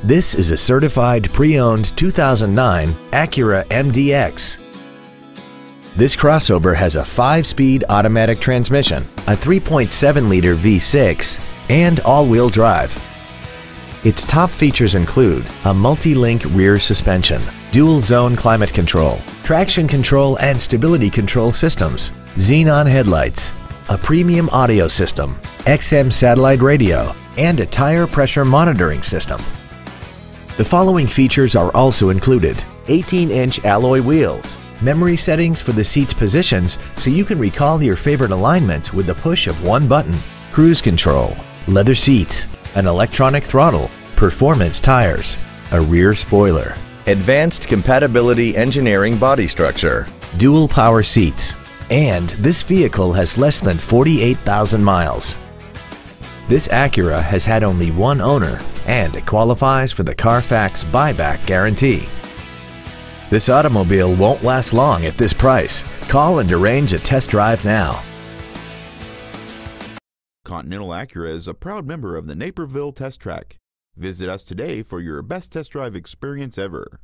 This is a certified pre-owned 2009 Acura MDX. This crossover has a 5-speed automatic transmission, a 3.7-liter V6, and all-wheel drive. Its top features include a multi-link rear suspension, dual-zone climate control, traction control and stability control systems, xenon headlights, a premium audio system, XM satellite radio, and a tire pressure monitoring system. The following features are also included: 18-inch alloy wheels, memory settings for the seat's positions so you can recall your favorite alignments with the push of one button, cruise control, leather seats, an electronic throttle, performance tires, a rear spoiler, advanced compatibility engineering body structure, dual power seats, and this vehicle has less than 48,000 miles. This Acura has had only one owner and it qualifies for the Carfax buyback guarantee. This automobile won't last long at this price. Call and arrange a test drive now. Continental Acura is a proud member of the Naperville Test Track. Visit us today for your best test drive experience ever.